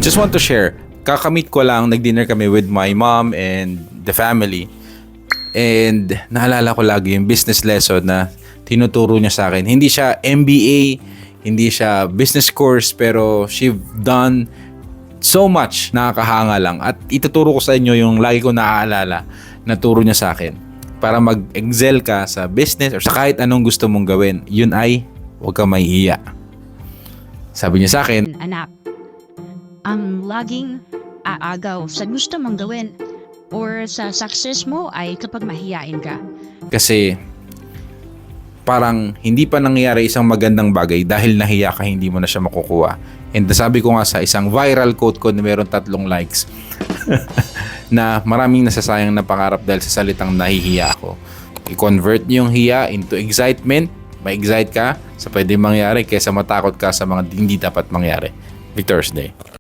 Just want to share, kakamit ko lang, nag-dinner kami with my mom and the family. And naalala ko lagi yung business lesson na tinuturo niya sa akin. Hindi siya MBA, hindi siya business course, pero she done so much, nakakahanga lang. At ituturo ko sa inyo yung lagi ko naaalala na turo niya sa akin. Para mag-excel ka sa business or sa kahit anong gusto mong gawin, yun ay huwag kang mahihiya. Sabi niya sa akin, Anak, ang laging aagaw sa gusto mong gawin or sa success mo ay kapag mahiyain ka. kasi parang hindi pa nangyayari isang magandang bagay dahil nahiya ka, hindi mo na siya makukuha. And sabi ko nga sa isang viral quote ko na meron 3 likes na maraming nasasayang na pangarap dahil sa salitang nahihiya ako. I-convert niyo yung hiya into excitement. Ma-excite ka sa pwede mangyari kaysa matakot ka sa mga hindi dapat mangyari. Victor's Day.